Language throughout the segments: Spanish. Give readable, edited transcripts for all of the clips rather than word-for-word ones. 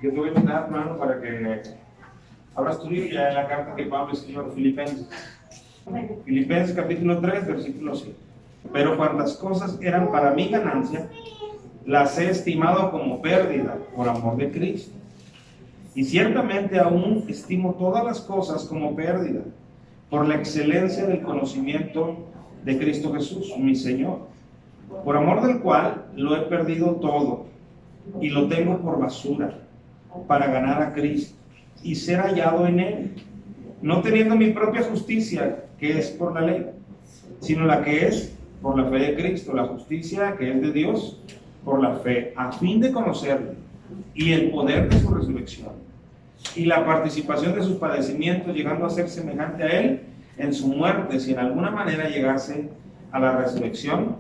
Yo te voy a invitar, hermano, para que abras tu Biblia en la carta que Pablo escribió a los Filipenses. Filipenses capítulo 3, versículo 7. Pero cuantas cosas eran para mi ganancia, las he estimado como pérdida por amor de Cristo. Y ciertamente aún estimo todas las cosas como pérdida por la excelencia del conocimiento de Cristo Jesús, mi Señor, por amor del cual lo he perdido todo y lo tengo por basura para ganar a Cristo y ser hallado en Él, no teniendo mi propia justicia, que es por la ley, sino la que es por la fe de Cristo, la justicia que es de Dios por la fe, a fin de conocerle y el poder de su resurrección y la participación de sus padecimientos, llegando a ser semejante a Él en su muerte, si en alguna manera llegase a la resurrección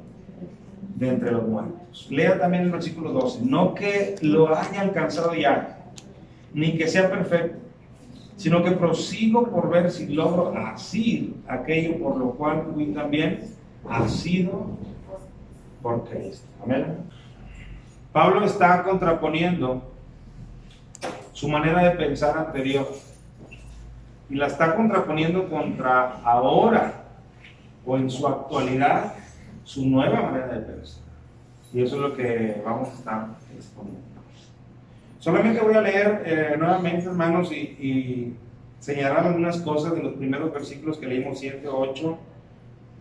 de entre los muertos. Lea también el versículo 12. No que lo haya alcanzado ya, ni que sea perfecto, sino que prosigo por ver si logro asir aquello por lo cual fui también asido por Cristo. Amén. Pablo está contraponiendo su manera de pensar anterior y la está contraponiendo contra ahora o en su actualidad su nueva manera de pensar, y eso es lo que vamos a estar exponiendo. Solamente voy a leer nuevamente, hermanos, y señalar algunas cosas de los primeros versículos que leímos, 7 o 8,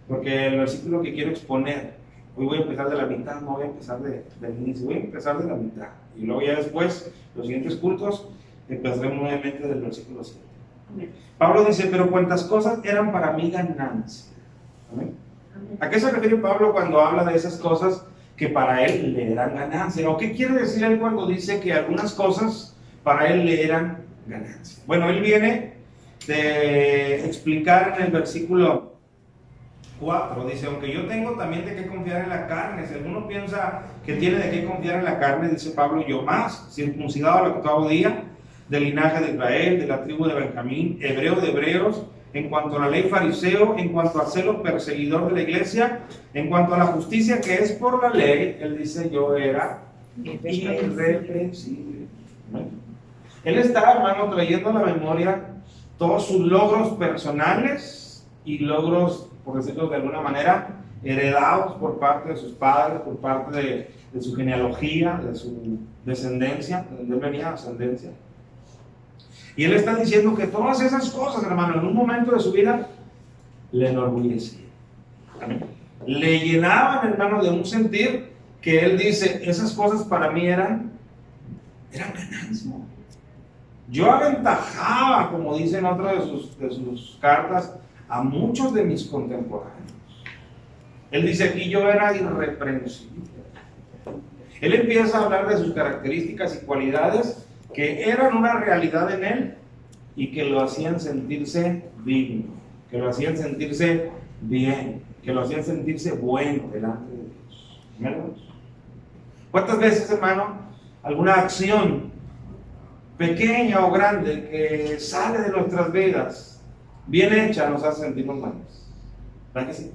porque el versículo que quiero exponer, hoy voy a empezar de la mitad, no voy a empezar del inicio, voy a empezar de la mitad, y luego ya después, los siguientes cultos, empezaremos nuevamente del versículo 7. Amén. Pablo dice, pero cuantas cosas eran para mi ganancia. Amén. ¿A qué se refiere Pablo cuando habla de esas cosas que para él le eran ganancia? ¿O qué quiere decir él cuando dice que algunas cosas para él le eran ganancia? Bueno, él viene de explicar en el versículo 4, dice, aunque yo tengo también de qué confiar en la carne. Si alguno piensa que tiene de qué confiar en la carne, dice Pablo, yo más, circuncidado al octavo día, del linaje de Israel, de la tribu de Benjamín, hebreo de hebreos, en cuanto a la ley fariseo, en cuanto a celo perseguidor de la iglesia, en cuanto a la justicia que es por la ley, él dice, yo era irreprensible. Él está, hermano, trayendo a la memoria todos sus logros personales y logros, por decirlo de alguna manera, heredados por parte de sus padres, por parte de su genealogía, de su descendencia, de donde él venía, ascendencia. Y él está diciendo que todas esas cosas, hermano, en un momento de su vida, le enorgullecían. Le llenaban, hermano, de un sentir que él dice, esas cosas para mí eran ganancia. Yo aventajaba, como dice en otra de sus cartas, a muchos de mis contemporáneos. Él dice aquí, yo era irreprensible. Él empieza a hablar de sus características y cualidades que eran una realidad en él y que lo hacían sentirse digno, que lo hacían sentirse bien, que lo hacían sentirse bueno delante de Dios. ¿Hermanos? ¿Cuántas veces, hermano, alguna acción pequeña o grande que sale de nuestras vidas, bien hecha, nos hace sentirnos malos? ¿Verdad que sí?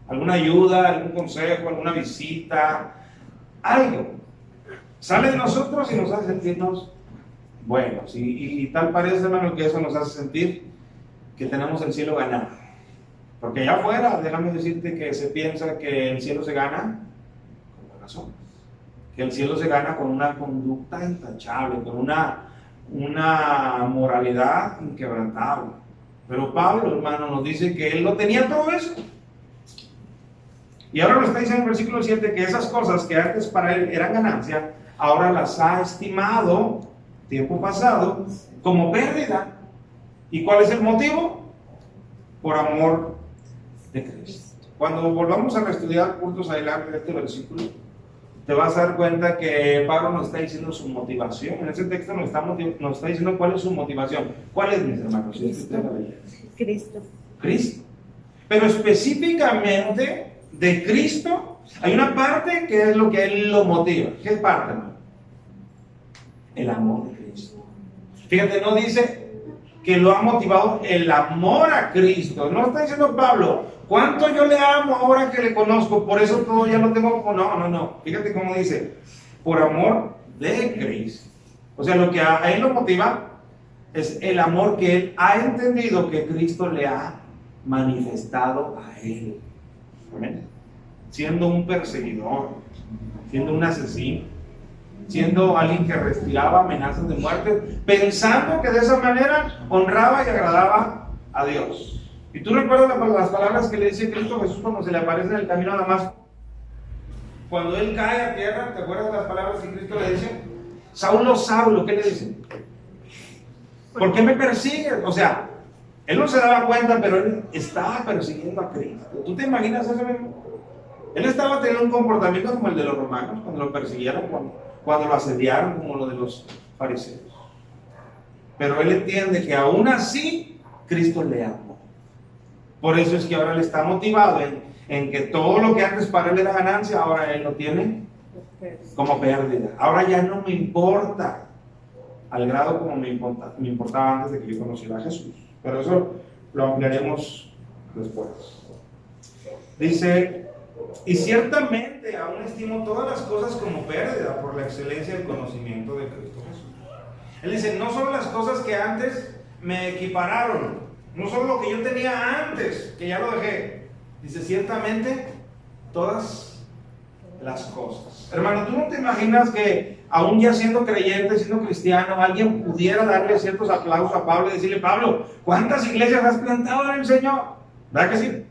Alguna ayuda, algún consejo, alguna visita, algo sale de nosotros y nos hace sentirnos buenos, y tal parece, hermano, que eso nos hace sentir que tenemos el cielo ganado, porque allá afuera, déjame decirte que se piensa que el cielo se gana con buenas obras, que el cielo se gana con una conducta intachable, con una moralidad inquebrantable, pero Pablo, hermano, nos dice que él no tenía todo eso. Y ahora nos está diciendo en el versículo 7 que esas cosas que antes para él eran ganancia, ahora las ha estimado, tiempo pasado, como pérdida. ¿Y cuál es el motivo? Por amor de Cristo. Cuando volvamos a estudiar puntos adelante de este versículo, te vas a dar cuenta que Pablo nos está diciendo su motivación. En ese texto nos está diciendo cuál es su motivación. ¿Cuál es, mis hermanos? Cristo. Cristo. Pero específicamente de Cristo, hay una parte que es lo que a él lo motiva. ¿Qué parte, hermano? El amor de Cristo. Fíjate, no dice que lo ha motivado el amor a Cristo. No está diciendo Pablo, ¿cuánto yo le amo ahora que le conozco? Por eso todo ya lo tengo. No. Fíjate cómo dice, por amor de Cristo. O sea, lo que a él lo motiva es el amor que él ha entendido que Cristo le ha manifestado a él. ¿Amén? Siendo un perseguidor, siendo un asesino, siendo alguien que respiraba amenazas de muerte, pensando que de esa manera honraba y agradaba a Dios. Y tú recuerdas las palabras que le dice Cristo Jesús cuando se le aparece en el camino a Damasco. Cuando él cae a tierra, ¿te acuerdas de las palabras que Cristo le dice? Saulo, Saulo, ¿qué le dice? ¿Por qué me persigues? O sea, él no se daba cuenta, pero él estaba persiguiendo a Cristo. ¿Tú te imaginas eso mismo? Él estaba teniendo un comportamiento como el de los romanos, cuando lo persiguieron, cuando lo asediaron, como lo de los fariseos. Pero él entiende que aún así, Cristo le amó. Por eso es que ahora él está motivado en que todo lo que antes para él era ganancia, ahora él lo tiene como pérdida. Ahora ya no me importa al grado como me importaba antes de que yo conociera a Jesús. Pero eso lo ampliaremos después. Dice, y ciertamente aún estimo todas las cosas como pérdida por la excelencia del conocimiento de Cristo Jesús. Él dice, no son las cosas que antes me equipararon, no solo lo que yo tenía antes, que ya lo dejé. Dice, ciertamente todas las cosas. Hermano, ¿tú no te imaginas que aún ya siendo creyente, siendo cristiano, alguien pudiera darle ciertos aplausos a Pablo y decirle, Pablo, ¿cuántas iglesias has plantado en el Señor? ¿Verdad que sí?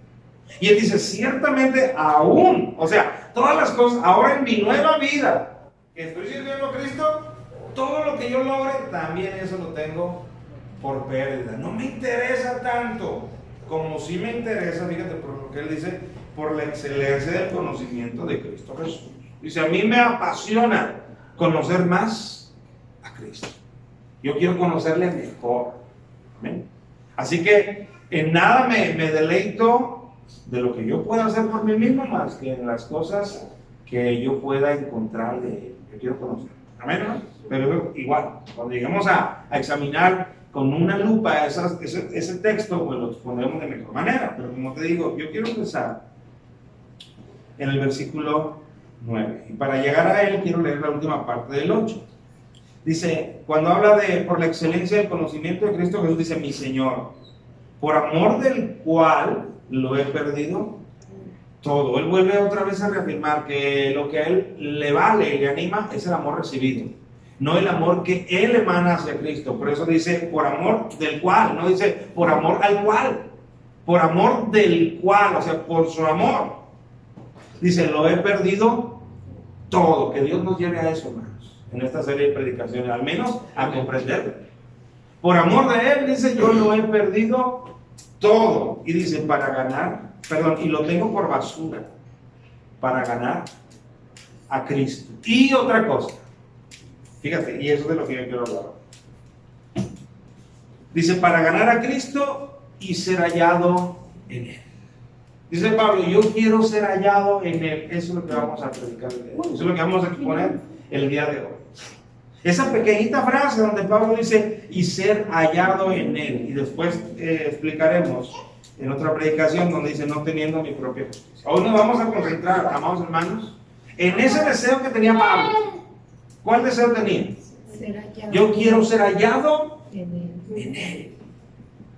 Y él dice, ciertamente aún, o sea, todas las cosas, ahora en mi nueva vida, que estoy sirviendo a Cristo, todo lo que yo logre, también eso lo tengo por pérdida. No me interesa tanto como sí me interesa, fíjate por lo que él dice, por la excelencia del conocimiento de Cristo Jesús. Dice, a mí me apasiona conocer más a Cristo. Yo quiero conocerle mejor. ¿Amén? Así que en nada me deleito de lo que yo pueda hacer por mí mismo, más que en las cosas que yo pueda encontrar de él. Yo quiero conocer. Amén, ¿no? Pero igual, cuando lleguemos a examinar con una lupa ese texto, pues lo exponemos de mejor manera. Pero como te digo, yo quiero empezar en el versículo 9. Y para llegar a él, quiero leer la última parte del 8. Dice, cuando habla de por la excelencia del conocimiento de Cristo Jesús, dice, mi Señor, por amor del cual lo he perdido todo. Él vuelve otra vez a reafirmar que lo que a él le vale y le anima es el amor recibido, no el amor que él emana hacia Cristo. Por eso dice, por amor del cual, no dice por amor al cual, por amor del cual, o sea, por su amor. Dice, lo he perdido todo. Que Dios nos lleve a eso, hermanos, en esta serie de predicaciones, al menos a comprenderlo. Por amor de él, dice, yo lo he perdido todo. Y dice, para ganar, y lo tengo por basura, para ganar a Cristo. Y otra cosa, fíjate, y eso es de lo que yo quiero hablar. Dice, para ganar a Cristo y ser hallado en él. Dice Pablo, yo quiero ser hallado en él. Eso es lo que vamos a predicar. Eso es lo que vamos a exponer el día de hoy. Esa pequeñita frase donde Pablo dice, y ser hallado en él. Y después explicaremos en otra predicación donde dice, no teniendo mi propia justicia. Hoy nos vamos a concentrar, amados hermanos, en ese deseo que tenía Pablo. ¿Cuál deseo tenía? Yo quiero ser hallado en él.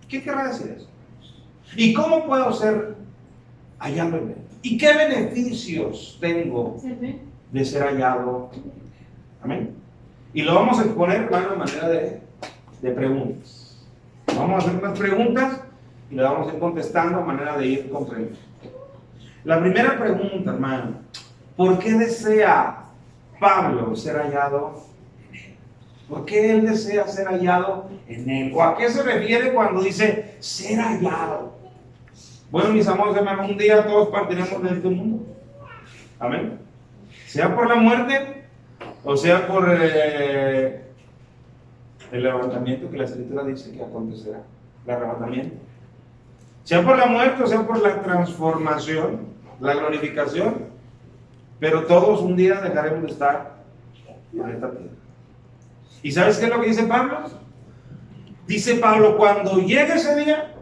¿Qué querrá decir eso? ¿Y cómo puedo ser hallado en él? ¿Y qué beneficios tengo de ser hallado en él? Amén. Y lo vamos a exponer, hermano, de manera de preguntas. Vamos a hacer unas preguntas y lo vamos a ir contestando de manera de ir comprendiendo. La primera pregunta, hermano, ¿por qué desea Pablo ser hallado en él? ¿Por qué él desea ser hallado en él? ¿O a qué se refiere cuando dice ser hallado? Bueno, mis amados hermanos, un día todos partiremos de este mundo. Amén. Sea por la muerte o sea por el levantamiento que la Escritura dice que acontecerá. El arrebatamiento. Sea por la muerte o sea por la transformación, la glorificación. Pero todos un día dejaremos de estar en esta tierra. ¿Y sabes qué es lo que dice Pablo? Dice Pablo, cuando llegue ese día,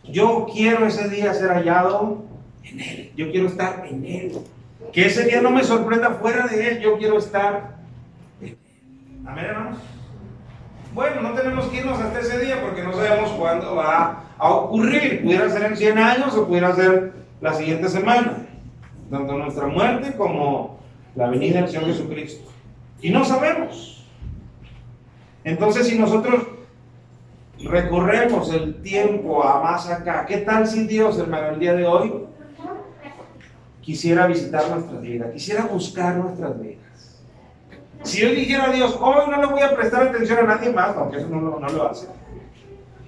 yo quiero ese día ser hallado en él. Yo quiero estar en él. Que ese día no me sorprenda fuera de él. Yo quiero estar en él. Amén, hermanos. Bueno, no tenemos que irnos hasta ese día porque no sabemos cuándo va a ocurrir. Pudiera ser en 100 años o pudiera ser la siguiente semana. Tanto nuestra muerte como la venida del Señor Jesucristo. Y no sabemos. Entonces, si nosotros recorremos el tiempo a más acá, ¿qué tal si Dios, hermano, el día de hoy quisiera visitar nuestras vidas, quisiera buscar nuestras vidas? Si yo dijera a Dios, hoy no le voy a prestar atención a nadie más, aunque eso no lo hace,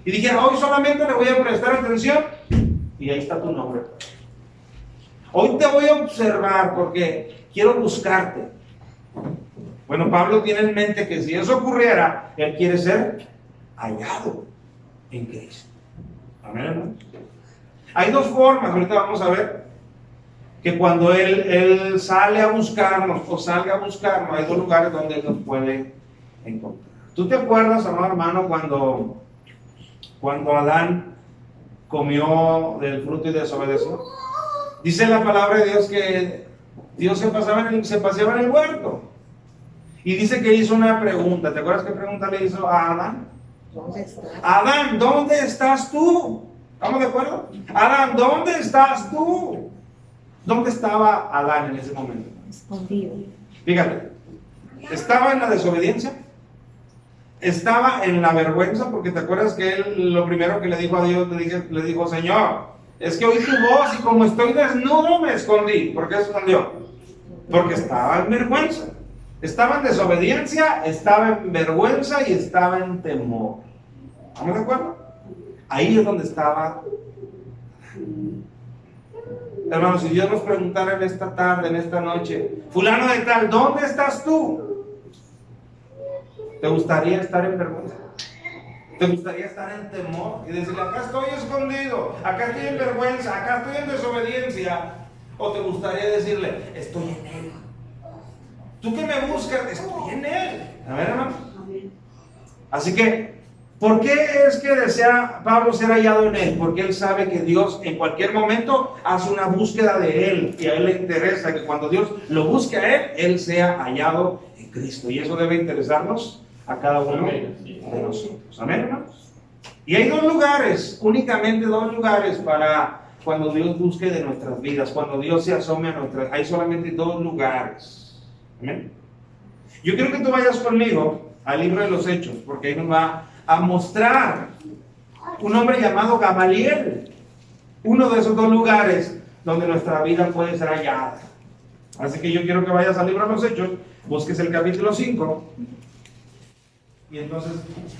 y dijera, hoy solamente le voy a prestar atención, y ahí está tu nombre. Hoy te voy a observar porque quiero buscarte. Bueno, Pablo tiene en mente que si eso ocurriera, él quiere ser hallado en Cristo. Amén, hermano. Hay dos formas, ahorita vamos a ver, que cuando él sale a buscarnos o salga a buscarnos, hay dos lugares donde él nos puede encontrar. ¿Tú te acuerdas, amado hermano, cuando Adán comió del fruto y desobedeció? Dice la palabra de Dios que Dios se paseaba en el huerto. Y dice que hizo una pregunta. ¿Te acuerdas qué pregunta le hizo a Adán? ¿Dónde estás? Adán, ¿dónde estás tú? ¿Estamos de acuerdo? Adán, ¿dónde estás tú? ¿Dónde estaba Adán en ese momento? Escondido. Fíjate, estaba en la desobediencia, estaba en la vergüenza, porque te acuerdas que él lo primero que le dijo a Dios, le dijo, Señor, es que oí tu voz y como estoy desnudo me escondí. ¿Por qué se escondió? Porque estaba en vergüenza. Estaba en desobediencia, estaba en vergüenza y estaba en temor. ¿Estamos de acuerdo? Ahí es donde estaba. Hermanos, si Dios nos preguntara en esta tarde, en esta noche, fulano de tal, ¿dónde estás tú? ¿Te gustaría estar en vergüenza? ¿Te gustaría estar en temor? Y decirle, acá estoy escondido, acá estoy en vergüenza, acá estoy en desobediencia. ¿O te gustaría decirle, estoy en Él? Tú que me buscas, estoy en Él. A ver, hermano. Así que, ¿por qué es que desea Pablo ser hallado en Él? Porque él sabe que Dios en cualquier momento hace una búsqueda de Él. Y a Él le interesa que cuando Dios lo busque a Él sea hallado en Cristo. Y eso debe interesarnos a cada uno de nosotros. Amén, hermanos. Y hay dos lugares, únicamente dos lugares para cuando Dios busque de nuestras vidas, cuando Dios se asome a nuestras. Hay solamente dos lugares. Amén. Yo quiero que tú vayas conmigo al libro de los Hechos, porque ahí nos va a mostrar un hombre llamado Gamaliel, uno de esos dos lugares donde nuestra vida puede ser hallada. Así que yo quiero que vayas al libro de los Hechos, busques el capítulo 5 y entonces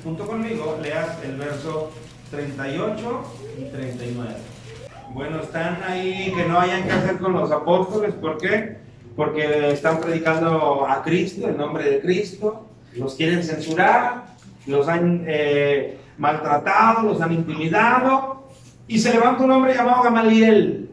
junto conmigo leas el verso 38 y 39. Bueno, están ahí que no hayan que hacer con los apóstoles. ¿Por qué? Porque están predicando a Cristo, el nombre de Cristo, los quieren censurar, los han maltratado, los han intimidado, y se levanta un hombre llamado Gamaliel,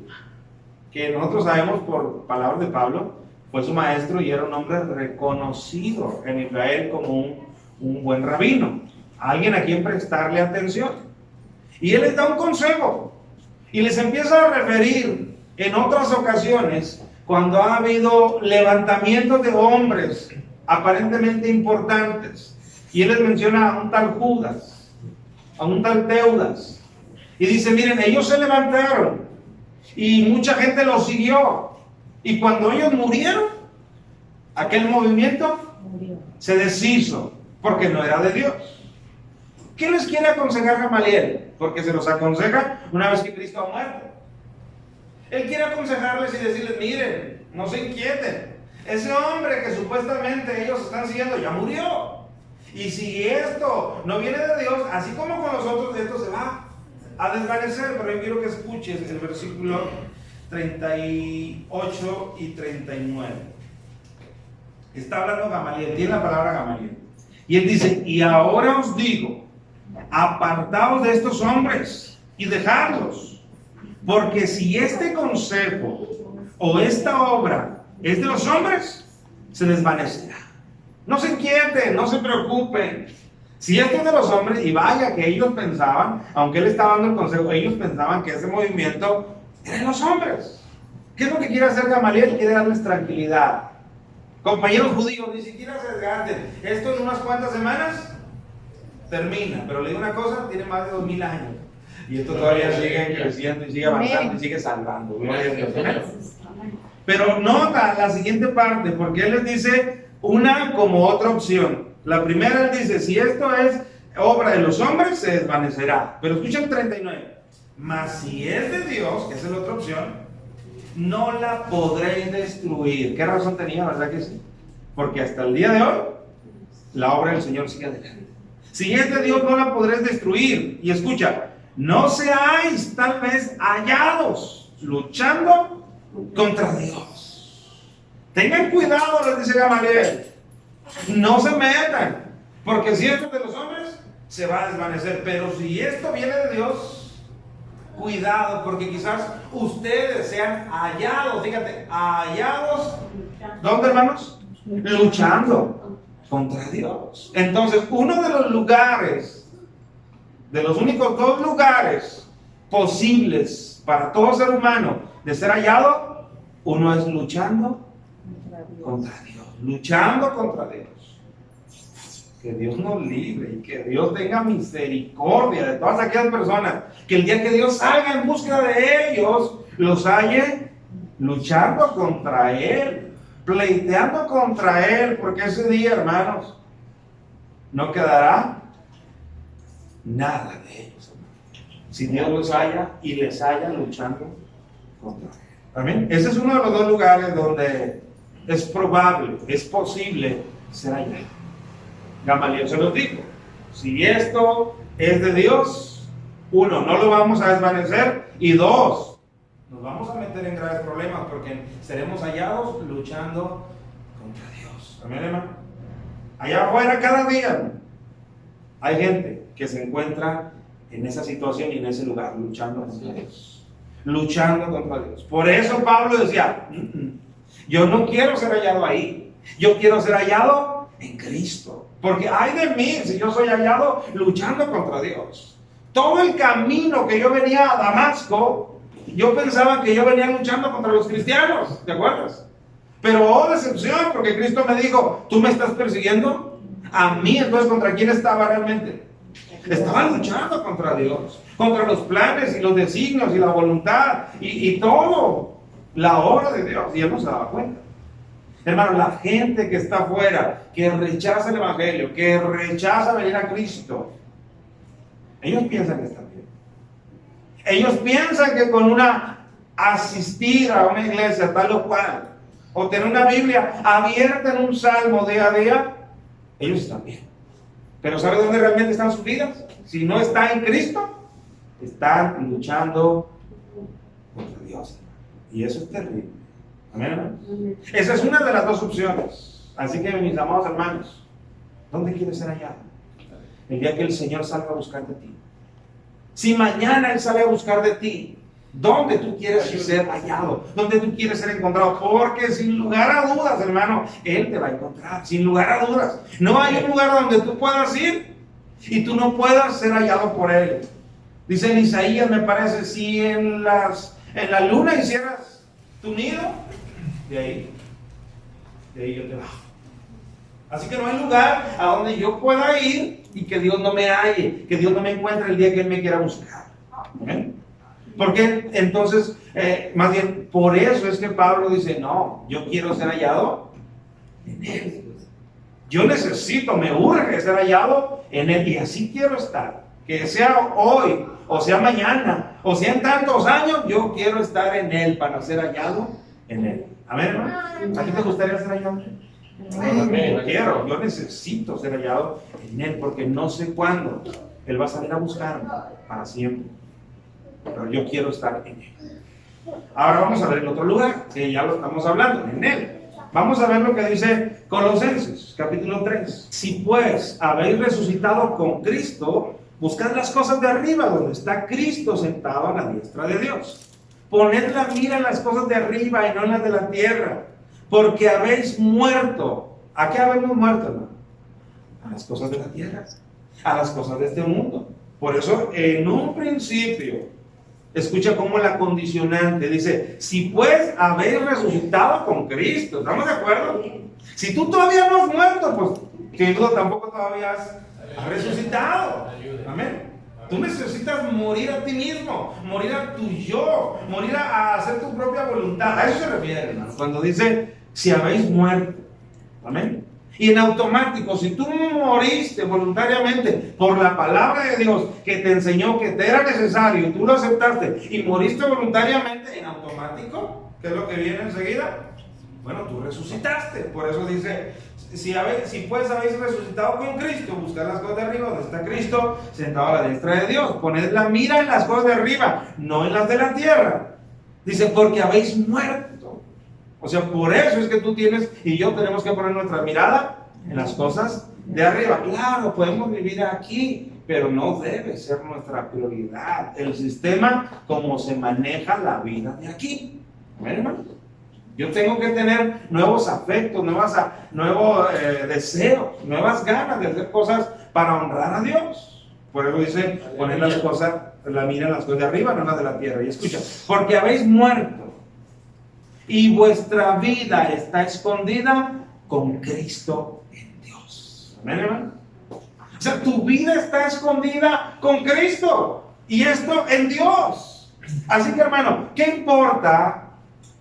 que nosotros sabemos por palabras de Pablo, fue su maestro y era un hombre reconocido en Israel como un buen rabino, alguien a quien prestarle atención. Y él les da un consejo, y les empieza a referir en otras ocasiones, cuando ha habido levantamientos de hombres aparentemente importantes, y él les menciona a un tal Judas, a un tal Teudas, y dice, miren, ellos se levantaron, y mucha gente los siguió, y cuando ellos murieron, aquel movimiento se deshizo, porque no era de Dios. ¿Qué les quiere aconsejar Gamaliel? Porque se los aconseja una vez que Cristo ha muerto. Él quiere aconsejarles y decirles, miren, no se inquieten. Ese hombre que supuestamente ellos están siguiendo ya murió. Y si esto no viene de Dios, así como con los otros, esto se va a desvanecer. Pero yo quiero que escuches el versículo 38 y 39. Está hablando Gamaliel, tiene la palabra Gamaliel. Y él dice, y ahora os digo, apartaos de estos hombres y dejadlos. Porque si este consejo o esta obra es de los hombres, se desvanecerá. No se inquieten, no se preocupen. Si esto es de los hombres, y vaya que ellos pensaban, aunque él estaba dando el consejo, ellos pensaban que ese movimiento era de los hombres. ¿Qué es lo que quiere hacer Gamaliel? Quiere darles tranquilidad. Compañeros judíos, ni siquiera se desgasten. Esto en unas cuantas semanas termina. Pero le digo una cosa, tiene más de 2000 años. Y esto todavía sigue creciendo y sigue avanzando y sigue salvando. Gloria a Dios. Pero nota la siguiente parte, porque él les dice una como otra opción. La primera él dice, si esto es obra de los hombres, se desvanecerá. Pero escucha el 39. Mas si es de Dios, que esa es la otra opción, no la podréis destruir. ¿Qué razón tenía, verdad que sí? Porque hasta el día de hoy, la obra del Señor sigue adelante. Si es de Dios, no la podréis destruir. Y escucha, no seáis tal vez hallados luchando contra Dios. Tengan cuidado, les dice Gamaliel. No se metan, porque si esto es de los hombres, se va a desvanecer. Pero si esto viene de Dios, cuidado, porque quizás ustedes sean hallados, fíjate, hallados, ¿dónde, hermanos? Luchando contra Dios. Entonces, uno de los lugares, de los únicos dos lugares posibles para todo ser humano de ser hallado, uno es luchando contra Dios, luchando contra Dios. Que Dios nos libre y que Dios tenga misericordia de todas aquellas personas que el día que Dios salga en búsqueda de ellos, los halle luchando contra Él, pleiteando contra Él, porque ese día, hermanos, no quedará nada de ellos, si Dios los haya y les haya luchando contra Él. Amén. Ese es uno de los dos lugares donde es probable, es posible ser hallado. Gamaliel se los dijo, si esto es de Dios, uno, no lo vamos a desvanecer, y dos, nos vamos a meter en graves problemas porque seremos hallados luchando contra Dios. Amén, hermano. Allá afuera cada día hay gente que se encuentra en esa situación y en ese lugar luchando contra Dios, luchando contra Dios. Por eso Pablo decía, yo no quiero ser hallado ahí, yo quiero ser hallado en Cristo. Porque ay de mí si yo soy hallado luchando contra Dios. Todo el camino que yo venía a Damasco, yo pensaba que yo venía luchando contra los cristianos, ¿te acuerdas? Pero oh decepción, porque Cristo me dijo, ¿tú me estás persiguiendo? A mí, entonces ¿contra quién estaba realmente? Estaba luchando contra Dios, contra los planes y los designios y la voluntad y todo, la obra de Dios, y él no se daba cuenta. Hermano, la gente que está afuera, que rechaza el Evangelio, que rechaza venir a Cristo, ellos piensan que están bien. Ellos piensan que con asistir a una iglesia tal o cual, o tener una Biblia abierta en un salmo día a día, ellos están bien. Pero ¿sabe dónde realmente están sus vidas? Si no está en Cristo, están luchando contra Dios. Y eso es terrible. Amén, hermanos. Esa es una de las dos opciones. Así que, mis amados hermanos, ¿dónde quieres ser hallado? El día que el Señor salga a buscar de ti. Si mañana Él sale a buscar de ti, ¿dónde tú quieres ser hallado? ¿Dónde tú quieres ser encontrado? Porque sin lugar a dudas, hermano, Él te va a encontrar. Sin lugar a dudas. No hay un lugar donde tú puedas ir y tú no puedas ser hallado por Él. Dice en Isaías, me parece, si en la luna hicieras tu nido, de ahí yo te bajo. Así que no hay lugar a donde yo pueda ir y que Dios no me halle, que Dios no me encuentre el día que Él me quiera buscar. ¿Okay? Porque entonces, más bien, por eso es que Pablo dice, no, yo quiero ser hallado en Él. Yo necesito, me urge ser hallado en Él y así quiero estar. Que sea hoy, o sea mañana, o sea en tantos años, yo quiero estar en Él para ser hallado en Él. Amén, hermano. ¿A ti te gustaría ser hallado en Él? Amén. Yo necesito ser hallado en Él porque no sé cuándo Él va a salir a buscarme para siempre. Pero yo quiero estar en Él. Ahora vamos a ver el otro lugar, que ya lo estamos hablando, en Él. Vamos a ver lo que dice Colosenses, capítulo 3. Si pues habéis resucitado con Cristo, buscad las cosas de arriba, donde está Cristo sentado a la diestra de Dios. Poned la mira en las cosas de arriba y no en las de la tierra, porque habéis muerto. ¿A qué habemos muerto, hermano? A las cosas de la tierra, a las cosas de este mundo. Por eso, en un principio, escucha cómo la condicionante dice, si pues habéis resucitado con Cristo, ¿estamos de acuerdo? Si tú todavía no has muerto, pues sin duda tampoco todavía has Ha resucitado. Amén. Tú necesitas morir a ti mismo, morir a tu yo, morir a hacer tu propia voluntad. A eso se refiere, hermano, cuando dice, si habéis muerto. Amén. Y en automático, si tú moriste voluntariamente por la palabra de Dios que te enseñó que te era necesario y tú lo aceptaste y moriste voluntariamente, en automático, ¿qué es lo que viene enseguida? Bueno, tú resucitaste. Por eso dice, si pues habéis resucitado con Cristo, buscad las cosas de arriba, donde está Cristo sentado a la diestra de Dios. Poned la mira en las cosas de arriba, no en las de la tierra. Dice, porque habéis muerto. O sea, por eso es que tú tienes y yo tenemos que poner nuestra mirada en las cosas de arriba. Claro, podemos vivir aquí, pero no debe ser nuestra prioridad el sistema como se maneja la vida de aquí. ¿Ven, hermano? Yo tengo que tener nuevos afectos, nuevos deseos, nuevas ganas de hacer cosas para honrar a Dios. Por eso dice, poner las cosas, la mira en las cosas de arriba, no en las de la tierra. Y escucha, porque habéis muerto y vuestra vida está escondida con Cristo en Dios. ¿Amén, hermano? O sea, tu vida está escondida con Cristo y esto en Dios. Así que, hermano, ¿qué importa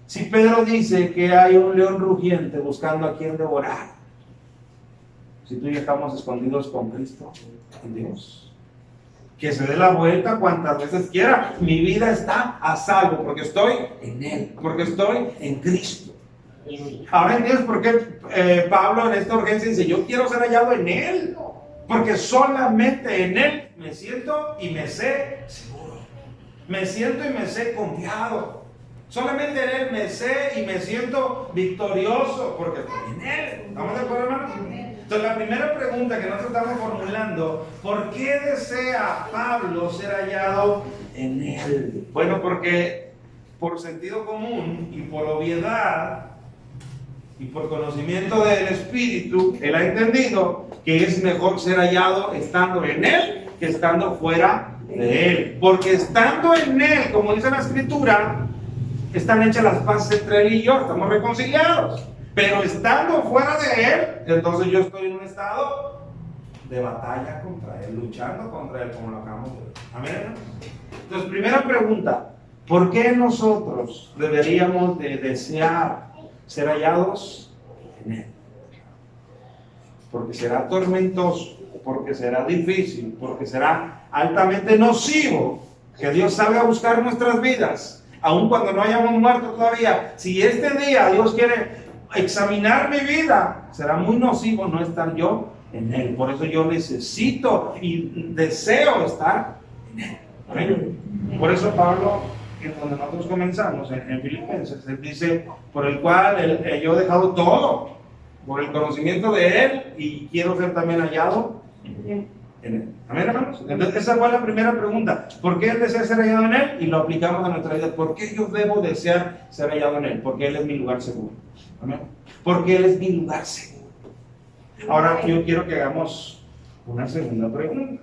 si Pedro dice que hay un león rugiente buscando a quien devorar? Si tú y yo estamos escondidos con Cristo en Dios. Que se dé la vuelta cuantas veces quiera. Mi vida está a salvo porque estoy en Él, porque estoy en Cristo. Ahora entiendes por qué Pablo en esta urgencia dice, yo quiero ser hallado en Él, porque solamente en Él me siento y me sé seguro. Me siento y me sé confiado. Solamente en Él me sé y me siento victorioso, porque estoy en Él. ¿Estamos de acuerdo, hermanos? Entonces, la primera pregunta que nosotros estamos formulando, ¿por qué desea Pablo ser hallado en Él? Bueno, porque por sentido común y por obviedad y por conocimiento del Espíritu, él ha entendido que es mejor ser hallado estando en Él que estando fuera de Él. Porque estando en Él, como dice la Escritura, están hechas las paces entre Él y yo, estamos reconciliados. Pero estando fuera de Él, entonces yo estoy en un estado de batalla contra Él, luchando contra Él, como lo acabamos de ver. Amén. Entonces, primera pregunta, ¿por qué nosotros deberíamos de desear ser hallados en Él? Porque será tormentoso, porque será difícil, porque será altamente nocivo que Dios salga a buscar nuestras vidas, aun cuando no hayamos muerto todavía. Si este día Dios quiere examinar mi vida, será muy nocivo no estar yo en Él. Por eso yo necesito y deseo estar en Él. ¿Amén? Por eso Pablo, en donde nosotros comenzamos, en Filipenses, él dice, por el cual yo he dejado todo, por el conocimiento de Él, y quiero ser también hallado en Él. ¿Amén, hermanos? Entonces, esa fue la primera pregunta. ¿Por qué Él desea ser hallado en Él? Y lo aplicamos a nuestra vida. ¿Por qué yo debo desear ser hallado en Él? Porque Él es mi lugar seguro. ¿Amén? Porque Él es mi lugar seguro. Ahora yo quiero que hagamos una segunda pregunta.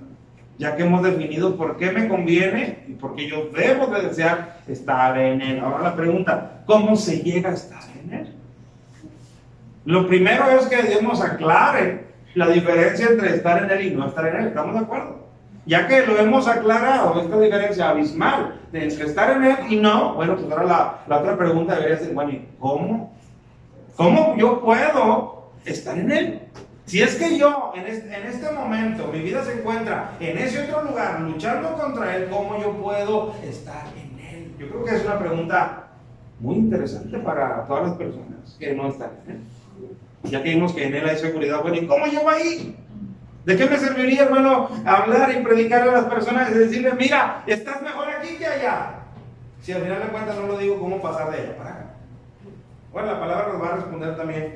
Ya que hemos definido por qué me conviene y por qué yo debo de desear estar en Él. Ahora la pregunta, ¿cómo se llega a estar en Él? Lo primero es que Dios nos aclare la diferencia entre estar en Él y no estar en Él. ¿Estamos de acuerdo? Ya que lo hemos aclarado, esta diferencia abismal entre estar en Él y no, bueno, pues ahora la otra pregunta debería ser, bueno, ¿y cómo? ¿Cómo yo puedo estar en Él? Si es que yo en este momento mi vida se encuentra en ese otro lugar luchando contra Él, ¿cómo yo puedo estar en Él? Yo creo que es una pregunta muy interesante para todas las personas que no están en Él. Ya que vimos que en Él hay seguridad, bueno, ¿y cómo llego ahí? ¿De qué me serviría, hermano, hablar y predicar a las personas y decirles, mira, estás mejor aquí que allá? Si al final de cuentas no lo digo, ¿cómo pasar de allá para acá? Bueno, la palabra nos va a responder también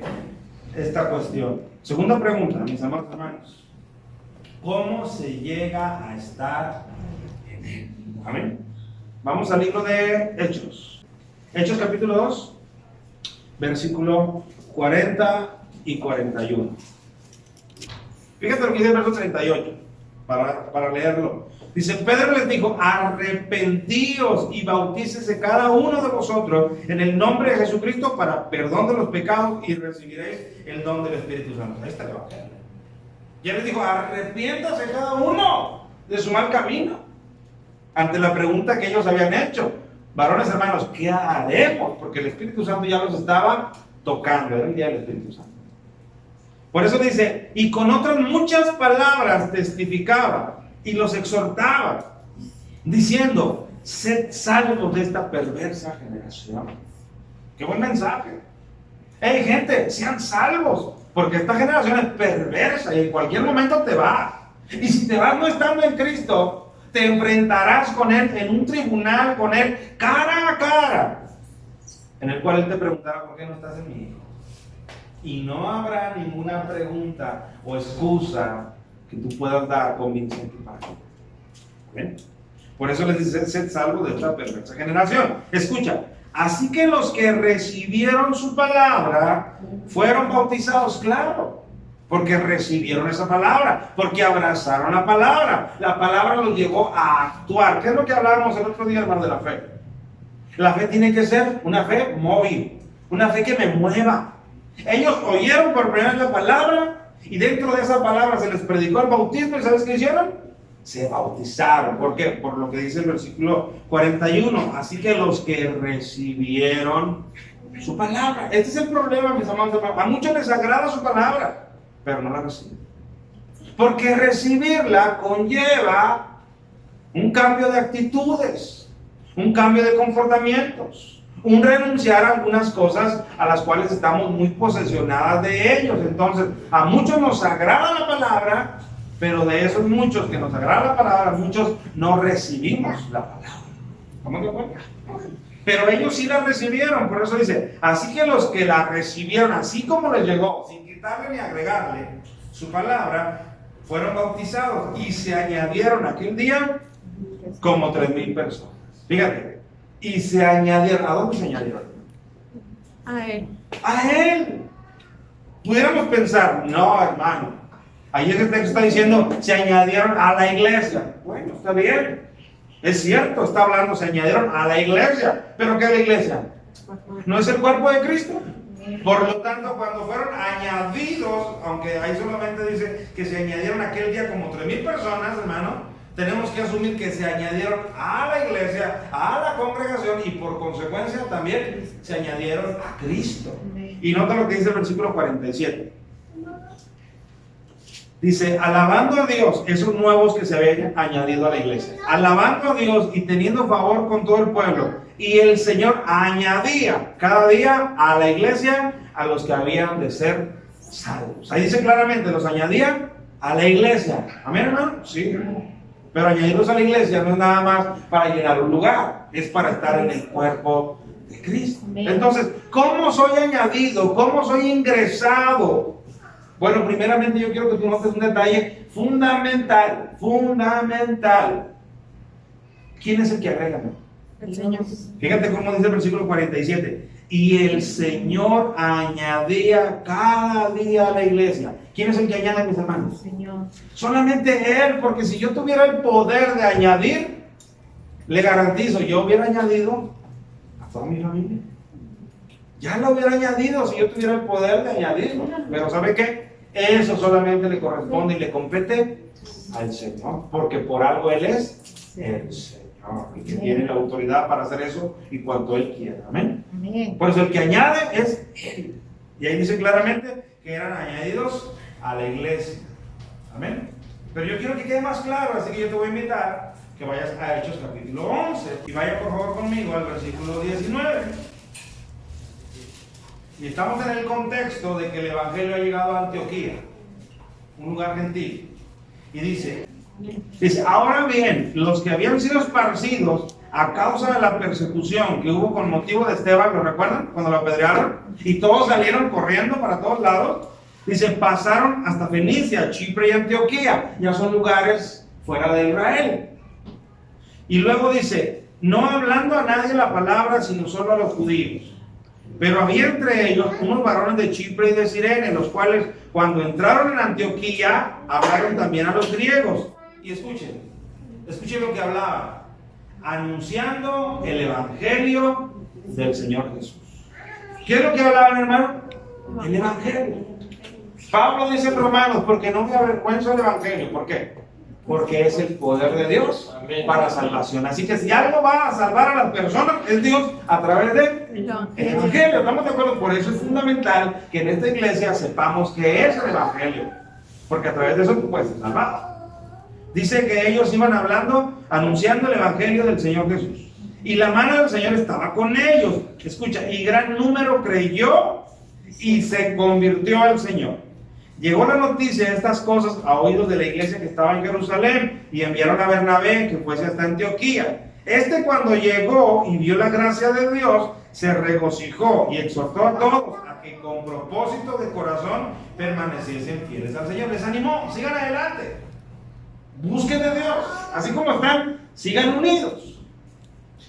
esta cuestión. Segunda pregunta, mis amados hermanos. ¿Cómo se llega a estar en Él? Amén. Vamos al libro de Hechos. Hechos capítulo 2, versículo 40 y 41. Fíjate lo que dice el verso 38, para leerlo. Dice, Pedro les dijo, arrepentíos y bautícese cada uno de vosotros en el nombre de Jesucristo para perdón de los pecados y recibiréis el don del Espíritu Santo. Ahí está el Evangelio. Ya les dijo, arrepiéntase cada uno de su mal camino. Ante la pregunta que ellos habían hecho, varones hermanos, ¿qué haremos? Porque el Espíritu Santo ya los estaba tocando, era el día del Espíritu Santo. Por eso dice, y con otras muchas palabras testificaba y los exhortaba, diciendo, sed salvos de esta perversa generación. Qué buen mensaje. Hey, gente, sean salvos, porque esta generación es perversa y en cualquier momento te vas. Y si te vas no estando en Cristo, te enfrentarás con Él en un tribunal, con Él cara a cara, en el cual Él te preguntará por qué no estás en mi hijo. Y no habrá ninguna pregunta o excusa que tú puedas dar convincente para ti. ¿Ven? Por eso les dice, sed salvos de esta perversa generación. Escucha, así que los que recibieron su palabra fueron bautizados, claro, porque recibieron esa palabra, porque abrazaron la palabra. La palabra los llevó a actuar. ¿Qué es lo que hablábamos el otro día, hermano, de la fe? La fe tiene que ser una fe móvil, una fe que me mueva. Ellos oyeron por primera vez la palabra y dentro de esa palabra se les predicó el bautismo. ¿Y sabes qué hicieron? Se bautizaron. ¿Por qué? Por lo que dice el versículo 41. Así que los que recibieron su palabra. Este es el problema, mis amados hermanos. A muchos les agrada su palabra, pero no la reciben. Porque recibirla conlleva un cambio de actitudes, un cambio de comportamientos, un renunciar a algunas cosas a las cuales estamos muy posesionadas de ellos. Entonces, a muchos nos agrada la palabra, pero de esos muchos que nos agrada la palabra, muchos no recibimos la palabra. ¿Estamos de acuerdo? Pero ellos sí la recibieron, por eso dice, así que los que la recibieron, así como les llegó, sin quitarle ni agregarle su palabra, fueron bautizados y se añadieron aquel día como 3,000 personas. Fíjate. Y se añadieron. ¿A dónde se añadieron? A Él. A Él. Pudiéramos pensar, no, hermano. Ahí ese texto está diciendo, se añadieron a la iglesia. Bueno, está bien. Es cierto, está hablando, se añadieron a la iglesia. ¿Pero qué es la iglesia? ¿No es el cuerpo de Cristo? Por lo tanto, cuando fueron añadidos, aunque ahí solamente dice que se añadieron aquel día como 3,000 personas, hermano, tenemos que asumir que se añadieron a la iglesia, a la congregación y por consecuencia también se añadieron a Cristo. Y nota lo que dice el versículo 47. Dice, alabando a Dios, esos nuevos que se habían añadido a la iglesia, alabando a Dios y teniendo favor con todo el pueblo. Y el Señor añadía cada día a la iglesia a los que habían de ser salvos. Ahí dice claramente, los añadía a la iglesia. ¿Amén, hermano? Sí. Pero añadirlos a la iglesia no es nada más para llenar un lugar, es para estar en el cuerpo de Cristo. Entonces, ¿cómo soy añadido? ¿Cómo soy ingresado? Bueno, primeramente yo quiero que tú notes un detalle fundamental. ¿Quién es el que agrega? El Señor. Fíjate cómo dice el versículo 47. Y el Señor añadía cada día a la iglesia. ¿Quién es el que añade, mis hermanos? Señor. Solamente Él, porque si yo tuviera el poder de añadir, le garantizo, yo hubiera añadido a toda mi familia. Ya lo hubiera añadido si yo tuviera el poder de añadirlo. Pero ¿sabe qué? Eso solamente le corresponde y le compete al Señor, porque por algo Él es el Señor. Y que tiene la autoridad para hacer eso y cuanto Él quiera. Amén. Amén. Por eso el que añade es Él. Y ahí dice claramente que eran añadidos a la iglesia. Amén. Pero yo quiero que quede más claro, así que yo te voy a invitar que vayas a Hechos capítulo 11 y vaya por favor conmigo al versículo 19. Y estamos en el contexto de que el Evangelio ha llegado a Antioquía, un lugar gentil. Y dice, ahora bien, los que habían sido esparcidos a causa de la persecución que hubo con motivo de Esteban, ¿lo recuerdan? Cuando lo apedrearon y todos salieron corriendo para todos lados. Dice, pasaron hasta Fenicia, Chipre y Antioquía. Ya son lugares fuera de Israel. Y luego dice, no hablando a nadie la palabra, sino solo a los judíos. Pero había entre ellos unos varones de Chipre y de Cirene, los cuales cuando entraron en Antioquía, hablaron también a los griegos. Y escuchen lo que hablaban, anunciando el Evangelio del Señor Jesús. ¿Qué es lo que hablaban, hermano? El Evangelio. Pablo dice en Romanos, porque no me avergüenzo del Evangelio. ¿Por qué? Porque es el poder de Dios para salvación. Así que si algo va a salvar a las personas, es Dios a través del Evangelio. ¿Estamos de acuerdo? Por eso es fundamental que en esta iglesia sepamos que es el Evangelio. Porque a través de eso tú puedes ser salvado. Dice que ellos iban hablando, anunciando el Evangelio del Señor Jesús. Y la mano del Señor estaba con ellos. Escucha, y gran número creyó y se convirtió al Señor. Llegó la noticia de estas cosas a oídos de la iglesia que estaba en Jerusalén y enviaron a Bernabé que fuese hasta Antioquía. Cuando llegó y vio la gracia de Dios, se regocijó y exhortó a todos a que con propósito de corazón permaneciesen fieles al Señor. Les animó, sigan adelante, busquen de Dios, así como están, sigan unidos.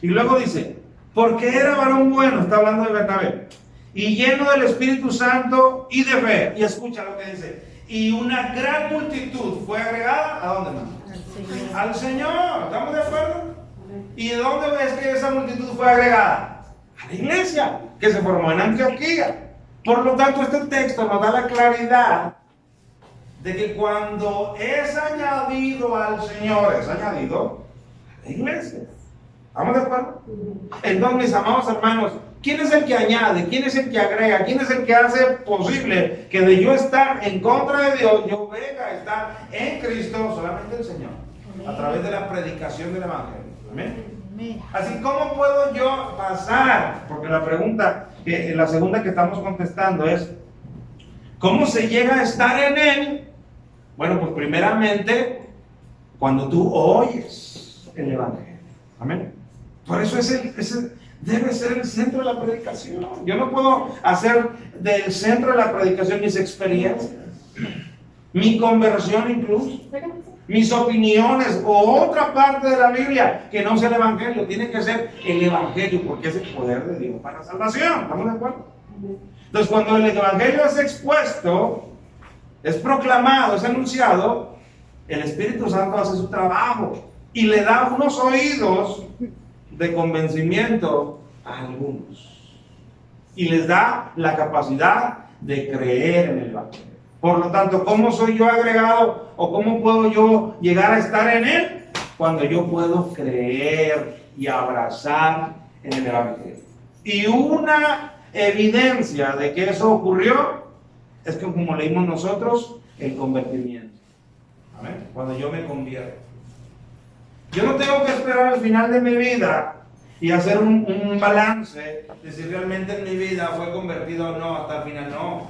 Y luego dice, porque era varón bueno, está hablando de Bernabé, y lleno del Espíritu Santo y de fe. Y escucha lo que dice. Y una gran multitud fue agregada, ¿a dónde más? Al Señor. ¿Estamos de acuerdo? ¿Y de dónde ves que esa multitud fue agregada? A la iglesia que se formó en Antioquía. Por lo tanto, este texto nos da la claridad de que cuando es añadido al Señor, es añadido a la iglesia. ¿Estamos de acuerdo? Entonces, mis amados hermanos, ¿quién es el que añade? ¿Quién es el que agrega? ¿Quién es el que hace posible que de yo estar en contra de Dios, yo venga a estar en Cristo? Solamente el Señor. A través de la predicación del Evangelio. Amén. Así, ¿cómo puedo yo pasar? Porque la pregunta, la segunda que estamos contestando es, ¿cómo se llega a estar en Él? Bueno, pues primeramente, cuando tú oyes el Evangelio. Amén. Por eso debe ser el centro de la predicación. Yo no puedo hacer del centro de la predicación mis experiencias, mi conversión incluso, mis opiniones o otra parte de la Biblia que no sea el Evangelio. Tiene que ser el Evangelio porque es el poder de Dios para la salvación. ¿Estamos de acuerdo? Entonces, cuando el Evangelio es expuesto, es proclamado, es anunciado, el Espíritu Santo hace su trabajo y le da unos oídos de convencimiento a algunos y les da la capacidad de creer en el Evangelio. Por lo tanto, ¿cómo soy yo agregado o cómo puedo yo llegar a estar en Él? Cuando yo puedo creer y abrazar en el Evangelio. Y una evidencia de que eso ocurrió es que, como leímos nosotros, el convertimiento. ¿Amén? Cuando yo me convierto. Yo no tengo que esperar al final de mi vida y hacer un balance de si realmente en mi vida fue convertido o no hasta el final. No.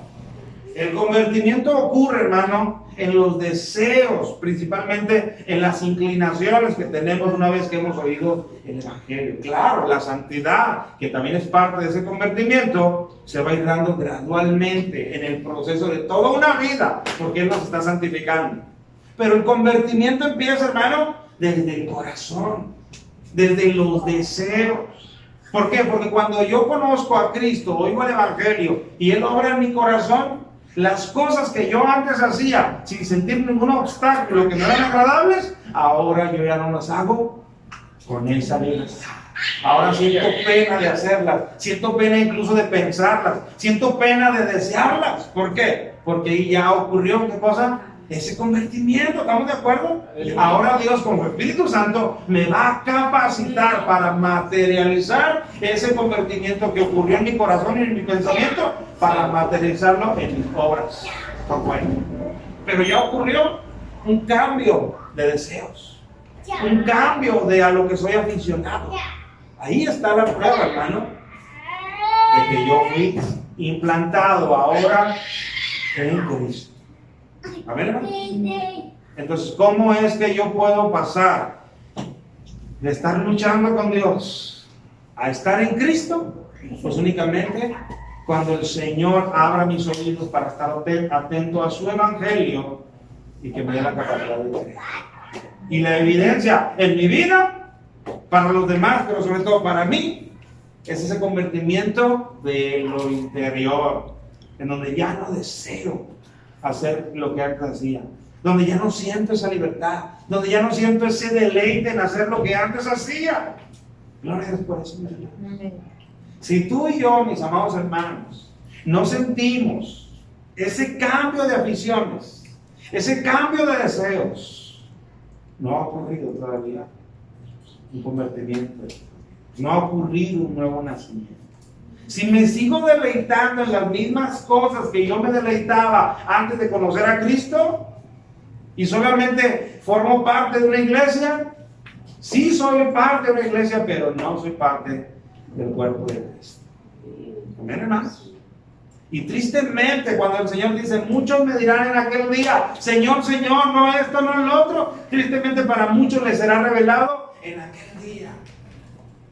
El convertimiento ocurre, hermano, en los deseos, principalmente en las inclinaciones que tenemos una vez que hemos oído el Evangelio. Claro, la santidad, que también es parte de ese convertimiento, se va a ir dando gradualmente en el proceso de toda una vida, porque Él nos está santificando. Pero el convertimiento empieza, hermano, desde el corazón, desde los deseos. ¿Por qué? Porque cuando yo conozco a Cristo, oigo el Evangelio y Él obra en mi corazón, las cosas que yo antes hacía sin sentir ningún obstáculo que no eran agradables, ahora yo ya no las hago con esa libertad. Ahora siento pena de hacerlas, siento pena incluso de pensarlas, siento pena de desearlas. ¿Por qué? Porque ahí ya ocurrió, ¿qué cosa? Ese convertimiento. ¿Estamos de acuerdo? Ahora Dios con su Espíritu Santo me va a capacitar para materializar ese convertimiento que ocurrió en mi corazón y en mi pensamiento, para materializarlo en mis obras. Pero ya ocurrió un cambio de deseos, un cambio de a lo que soy aficionado. Ahí está la prueba, hermano, de que yo fui implantado ahora en Cristo. A ver, hermano. Entonces, ¿cómo es que yo puedo pasar de estar luchando con Dios a estar en Cristo? Pues únicamente cuando el Señor abra mis oídos para estar atento a su Evangelio y que me dé la capacidad de creer. Y la evidencia en mi vida, para los demás, pero sobre todo para mí, es ese convertimiento de lo interior, en donde ya no deseo hacer lo que antes hacía, donde ya no siento esa libertad, donde ya no siento ese deleite en hacer lo que antes hacía. Gloria a Dios por eso, mi hermano. Si tú y yo, mis amados hermanos, no sentimos ese cambio de aficiones, ese cambio de deseos, no ha ocurrido todavía un convertimiento, no ha ocurrido un nuevo nacimiento. Si me sigo deleitando en las mismas cosas que yo me deleitaba antes de conocer a Cristo y solamente formo parte de una iglesia, sí soy parte de una iglesia, pero no soy parte del cuerpo de Cristo. Amén, hermanos. Y tristemente, cuando el Señor dice, muchos me dirán en aquel día, Señor, Señor, no esto, no el otro, tristemente para muchos les será revelado en aquel día.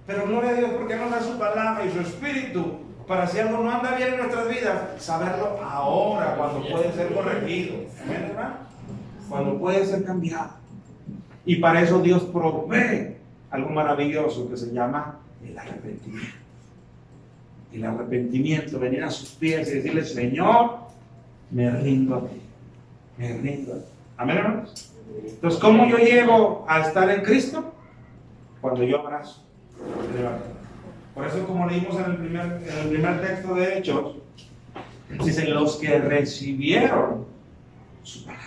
Pero gloria a Dios, porque nos da su palabra y su espíritu para si algo no anda bien en nuestras vidas, saberlo ahora, cuando puede ser corregido. Amén, hermano. Cuando puede ser cambiado. Y para eso Dios provee algo maravilloso que se llama el arrepentimiento. El arrepentimiento, venir a sus pies y decirle, Señor, me rindo a ti. Me rindo a ti. Amén, hermanos. Entonces, ¿cómo yo llego a estar en Cristo? Cuando yo abrazo el Evangelio. Por eso, como leímos en el primer texto de Hechos, dicen los que recibieron su palabra.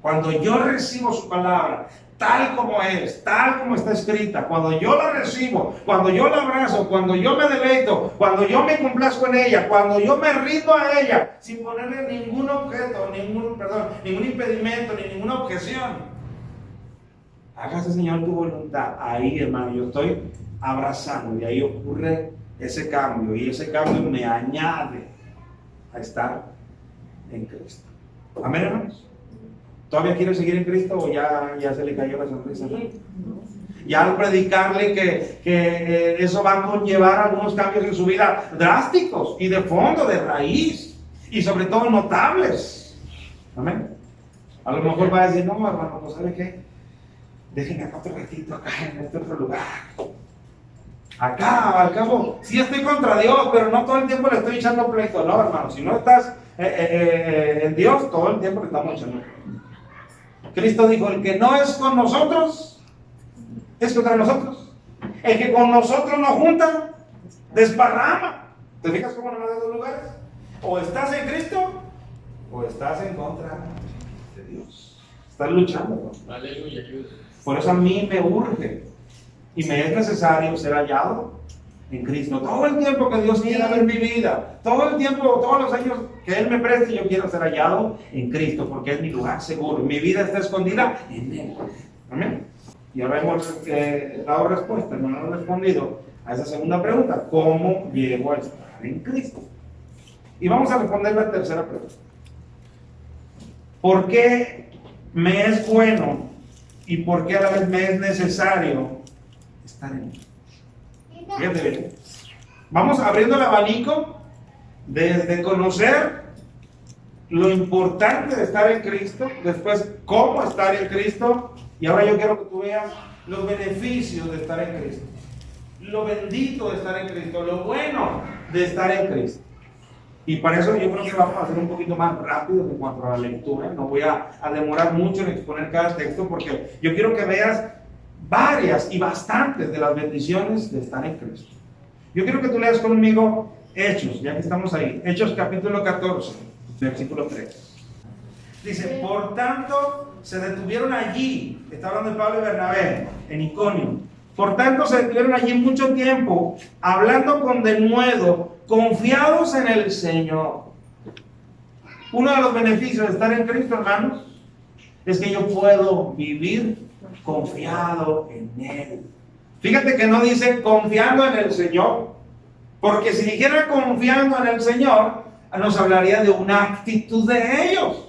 Cuando yo recibo su palabra, tal como es, tal como está escrita, cuando yo la recibo, cuando yo la abrazo, cuando yo me deleito, cuando yo me complazco en ella, cuando yo me rindo a ella, sin ponerle ningún objeto, ningún impedimento, ni ninguna objeción. Hágase, Señor, tu voluntad. Ahí, hermano, yo estoy abrazando y ahí ocurre ese cambio, y ese cambio me añade a estar en Cristo. Amén, hermanos. ¿Todavía quiere seguir en Cristo o ya se le cayó la sonrisa? Ya al predicarle que eso va a conllevar algunos cambios en su vida drásticos y de fondo, de raíz, y sobre todo notables. Amén. A lo mejor va a decir, no, hermano, pues ¿sabe qué? Déjenme acá otro ratito, acá en este otro lugar. Acá, al cabo, sí estoy contra Dios, pero no todo el tiempo le estoy echando pleito. No, hermano, si no estás en Dios, todo el tiempo le estamos echando pleito. Cristo dijo, el que no es con nosotros, es contra nosotros. El que con nosotros nos junta, desparrama. ¿Te fijas cómo no me da dos lugares? O estás en Cristo, o estás en contra de Dios. Estás luchando. Aleluya. Por eso a mí me urge y me es necesario ser hallado en Cristo. Todo el tiempo que Dios quiera ver mi vida, todo el tiempo, todos los años que Él me preste, yo quiero ser hallado en Cristo, porque es mi lugar seguro. Mi vida está escondida en Él. Amén. Y ahora hemos dado respuesta, no hemos respondido a esa segunda pregunta. ¿Cómo llego a estar en Cristo? Y vamos a responder la tercera pregunta. ¿Por qué me es bueno y por qué a la vez me es necesario estar en Él? Fíjate bien. Vamos abriendo el abanico desde conocer lo importante de estar en Cristo, después cómo estar en Cristo, y ahora yo quiero que tú veas los beneficios de estar en Cristo, lo bendito de estar en Cristo, lo bueno de estar en Cristo. Y para eso yo creo que vamos a hacer un poquito más rápido en cuanto a la lectura. No voy a demorar mucho en exponer cada texto, porque yo quiero que veas varias y bastantes de las bendiciones de estar en Cristo. Yo quiero que tú leas conmigo Hechos, ya que estamos ahí. Hechos capítulo 14, versículo 3. Dice, por tanto, se detuvieron allí, está hablando de Pablo y Bernabé, en Iconio. Por tanto, se detuvieron allí mucho tiempo, hablando con denuedo, confiados en el Señor. Uno de los beneficios de estar en Cristo, hermanos, es que yo puedo vivir confiado en Él. Fíjate que no dice confiando en el Señor, porque si dijera confiando en el Señor, nos hablaría de una actitud de ellos.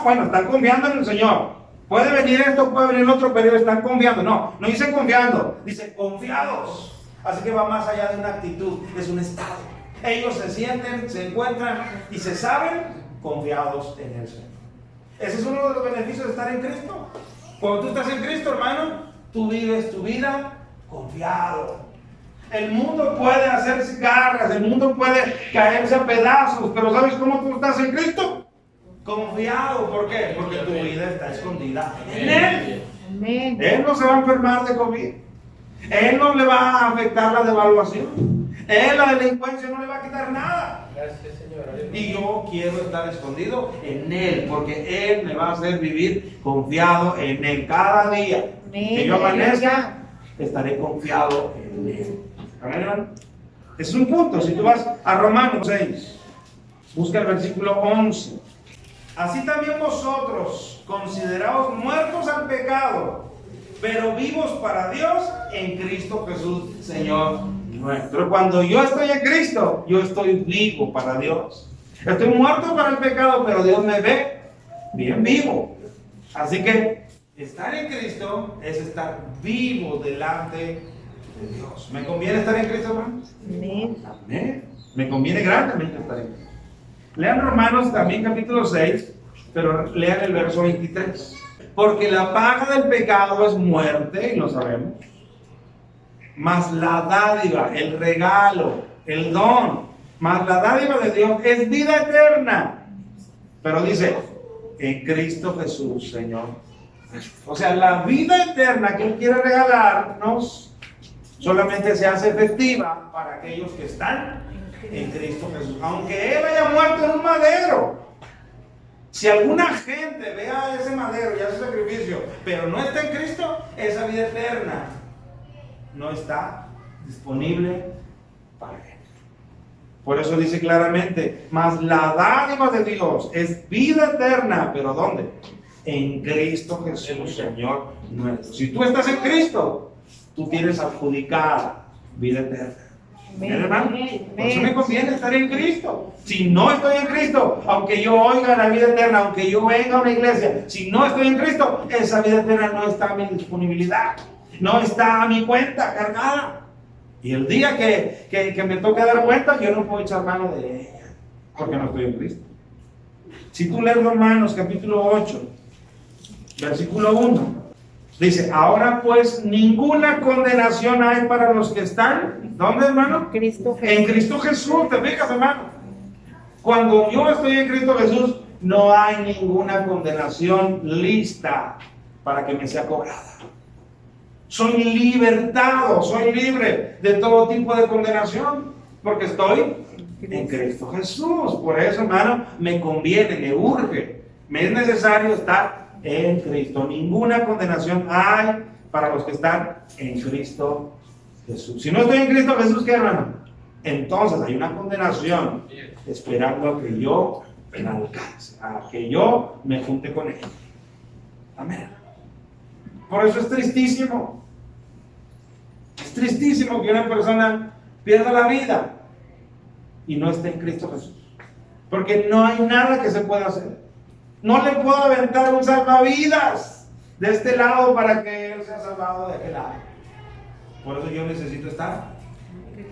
Bueno, están confiando en el Señor. Puede venir esto, puede venir el otro, pero están confiando. No dicen confiando, dicen confiados. Así que va más allá de una actitud, es un estado. Ellos se sienten, se encuentran y se saben confiados en el Señor. Ese es uno de los beneficios de estar en Cristo. Cuando tú estás en Cristo, hermano, tú vives tu vida confiado. El mundo puede hacerse garras, el mundo puede caerse a pedazos, pero ¿sabes cómo tú estás en Cristo? Confiado. ¿Por qué? Porque tu vida está escondida en Él. Amén. Él no se va a enfermar de COVID. Él no le va a afectar la devaluación. Él, la delincuencia, no le va a quitar nada. Gracias, Señor. y yo quiero estar escondido en Él, porque Él me va a hacer vivir confiado en Él cada día. Que yo amanezca, estaré confiado en Él. Amén, hermano. Ese es un punto. Si tú vas a Romanos 6, busca el versículo 11. Así también vosotros, consideraos muertos al pecado, pero vivos para Dios en Cristo Jesús, Señor nuestro. Cuando yo estoy en Cristo, yo estoy vivo para Dios. Estoy muerto para el pecado, pero Dios me ve bien vivo. Así que estar en Cristo es estar vivo delante de Dios. ¿Me conviene estar en Cristo, hermanos? Amén. Me conviene grandemente estar en Cristo. Lean Romanos también capítulo 6, pero lean el verso 23. Porque la paga del pecado es muerte, y lo sabemos. Mas la dádiva, el regalo, el don, mas la dádiva de Dios es vida eterna. Pero dice, en Cristo Jesús, Señor. O sea, la vida eterna que Él quiere regalarnos solamente se hace efectiva para aquellos que están en Cristo Jesús. Aunque Él haya muerto en un madero. Si alguna gente ve a ese madero y hace sacrificio, pero no está en Cristo, esa vida eterna no está disponible para él. Por eso dice claramente, mas la dádiva de Dios es vida eterna, pero ¿dónde? En Cristo Jesús, Señor nuestro. Si tú estás en Cristo, tú tienes adjudicada vida eterna. ¿Bien, hermano? Por eso me conviene estar en Cristo. Si no estoy en Cristo, aunque yo oiga la vida eterna, aunque yo venga a una iglesia, si no estoy en Cristo, esa vida eterna no está a mi disponibilidad, no está a mi cuenta cargada. Y el día que me toque dar cuenta, yo no puedo echar mano de ella, porque no estoy en Cristo. Si tú lees Romanos capítulo 8, versículo 1, dice, ahora pues ninguna condenación hay para los que están, ¿dónde, hermano? Cristo Jesús. En Cristo Jesús, ¿te fijas, hermano? Cuando yo estoy en Cristo Jesús, no hay ninguna condenación lista para que me sea cobrada. Soy libertado, soy libre de todo tipo de condenación, porque estoy en Cristo Jesús. Por eso, hermano, me conviene, me urge, me es necesario estar en Cristo. Ninguna condenación hay para los que están en Cristo Jesús. Si no estoy en Cristo Jesús, ¿qué, hermano? Entonces hay una condenación esperando a que yo la alcance, a que yo me junte con Él. Amén. Por eso es tristísimo. Es tristísimo que una persona pierda la vida y no esté en Cristo Jesús. Porque no hay nada que se pueda hacer. No le puedo aventar un salvavidas de este lado para que Él sea salvado de aquel lado. Por eso yo necesito estar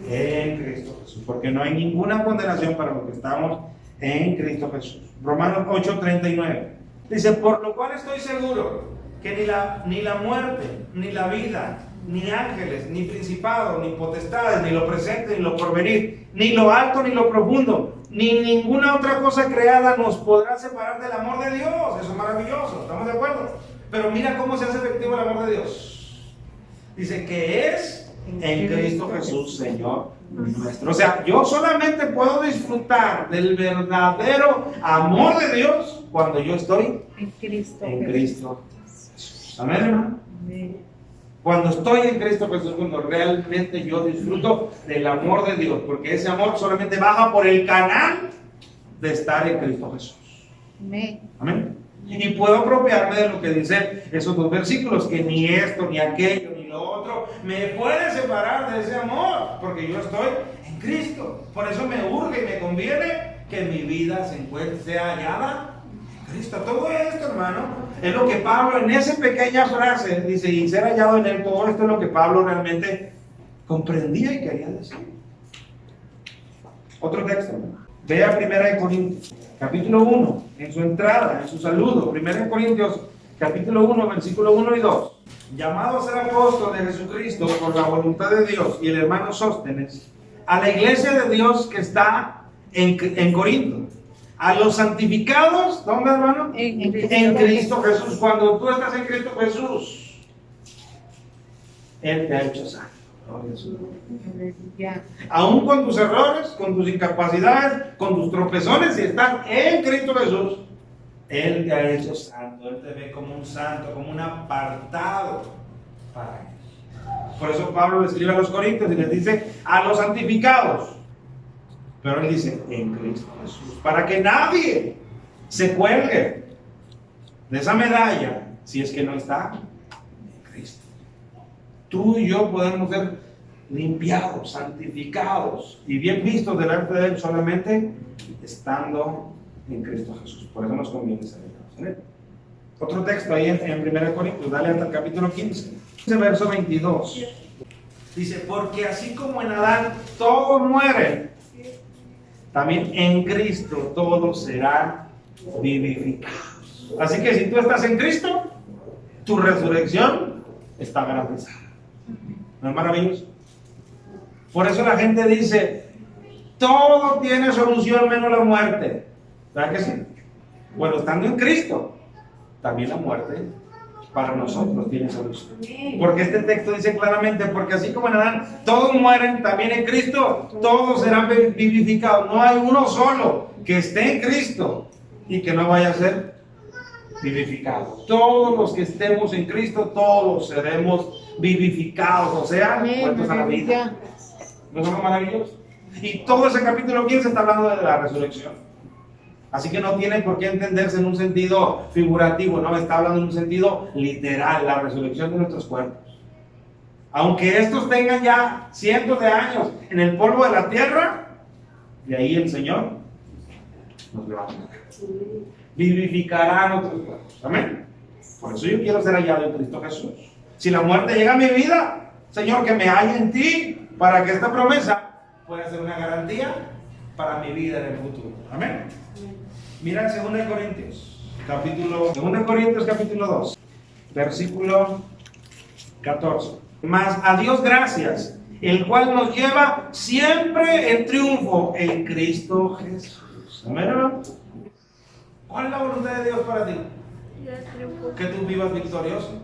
en Cristo Jesús. Porque no hay ninguna condenación para los que estamos en Cristo Jesús. Romanos 8:39. Dice, por lo cual estoy seguro que ni la muerte, ni la vida, ni ángeles, ni principados, ni potestades, ni lo presente, ni lo porvenir, ni lo alto, ni lo profundo, ni ninguna otra cosa creada nos podrá separar del amor de Dios. Eso es maravilloso, ¿estamos de acuerdo? Pero mira cómo se hace efectivo el amor de Dios. Dice que es en Cristo Jesús, Señor nuestro. O sea, yo solamente puedo disfrutar del verdadero amor de Dios cuando yo estoy En Cristo. en Cristo Jesús. Amén, hermano. Cuando estoy en Cristo Jesús, cuando realmente yo disfruto del amor de Dios, porque ese amor solamente baja por el canal de estar en Cristo Jesús. Amén. Amén. Y puedo apropiarme de lo que dicen esos dos versículos, que ni esto, ni aquello, ni lo otro me puede separar de ese amor, porque yo estoy en Cristo. Por eso me urge y me conviene que mi vida se encuentre, sea hallada en Cristo. Todo esto, hermano, es lo que Pablo en esa pequeña frase dice, y ser hallado en él. Todo esto es lo que Pablo realmente comprendía y quería decir. Otro texto, vea 1 Corintios, capítulo 1, en su entrada, en su saludo. 1 Corintios, capítulo 1, versículo 1 y 2. Llamado a ser apóstol de Jesucristo por la voluntad de Dios, y el hermano Sóstenes, a la iglesia de Dios que está en Corinto, a los santificados, ¿dónde, hermano? En Cristo Jesús. Cuando tú estás en Cristo Jesús, Él te ha hecho santo. Gloria a su nombre. Aleluya. Aún con tus errores, con tus incapacidades, con tus tropezones, si estás en Cristo Jesús, Él te ha hecho santo. Él te ve como un santo, como un apartado para Él. Por eso Pablo le escribe a los Corintios y les dice a los santificados. Pero Él dice en Cristo Jesús, para que nadie se cuelgue de esa medalla si es que no está en Cristo. Tú y yo podemos ser limpiados, santificados y bien vistos delante de Él solamente estando en Cristo Jesús. Por eso nos conviene ser en Él. Otro texto ahí en 1 Corintios, dale hasta el capítulo 15, verso 22. Dice, porque así como en Adán todos mueren, también en Cristo todos serán vivificados. Así que si tú estás en Cristo, tu resurrección está garantizada. ¿No es maravilloso? Por eso la gente dice, todo tiene solución menos la muerte. ¿Verdad que sí? Bueno, estando en Cristo, también la muerte para nosotros tiene solución. Porque este texto dice claramente, porque así como en Adán todos mueren, también en Cristo todos serán vivificados. No hay uno solo que esté en Cristo y que no vaya a ser vivificado. Todos los que estemos en Cristo, todos seremos vivificados, o sea, vueltos a la vida. ¿No son maravillosos? Y todo ese capítulo 15 está hablando de la resurrección. Así que no tiene por qué entenderse en un sentido figurativo, no, está hablando en un sentido literal, la resurrección de nuestros cuerpos. Aunque estos tengan ya cientos de años en el polvo de la tierra, de ahí el Señor nos levantará. Vivificará nuestros cuerpos. Amén. Por eso yo quiero ser hallado en Cristo Jesús. Si la muerte llega a mi vida, Señor, que me halle en ti, para que esta promesa pueda ser una garantía para mi vida en el futuro. Amén. Mira en 2 Corintios capítulo 2, versículo 14. Mas a Dios gracias, el cual nos lleva siempre en triunfo en Cristo Jesús. Amén, hermano. ¿Cuál es la voluntad de Dios para ti? Que tú vivas victorioso.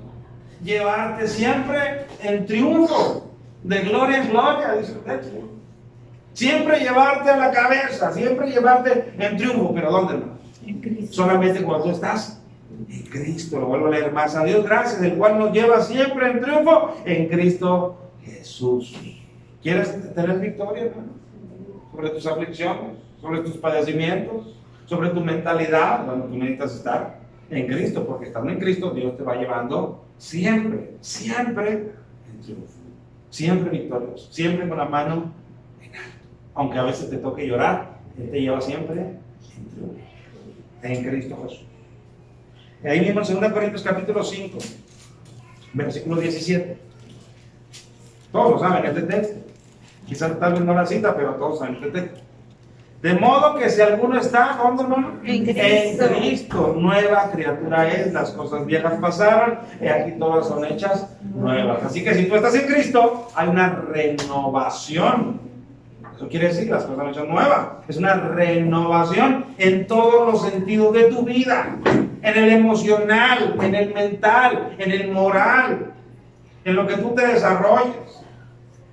Llevarte siempre en triunfo, de gloria en gloria, dice el texto. Siempre llevarte a la cabeza, siempre llevarte en triunfo. ¿Pero dónde, hermano? En Cristo. Solamente cuando tú estás en Cristo. Lo vuelvo a leer más. A Dios gracias, el cual nos lleva siempre en triunfo en Cristo Jesús. ¿Quieres tener victoria, hermano? Sobre tus aflicciones, sobre tus padecimientos, sobre tu mentalidad. Bueno, tú necesitas estar en Cristo, porque estando en Cristo Dios te va llevando siempre, siempre en triunfo. Siempre victorioso, siempre con la mano en alto. Aunque a veces te toque llorar, Él te lleva siempre en triunfo. En Cristo Jesús. Y ahí mismo en 2 Corintios capítulo 5, versículo 17. Todos lo saben este texto. Quizás tal vez no la cita, pero todos saben este texto. De modo que si alguno está, ¿dónde, hermano? En Cristo. En Cristo, nueva criatura es, las cosas viejas pasaron, y aquí todas son hechas nuevas. Así que si tú estás en Cristo, hay una renovación. Eso quiere decir, las cosas son hechas nuevas. Es una renovación en todos los sentidos de tu vida. En el emocional, en el mental, en el moral, en lo que tú te desarrolles.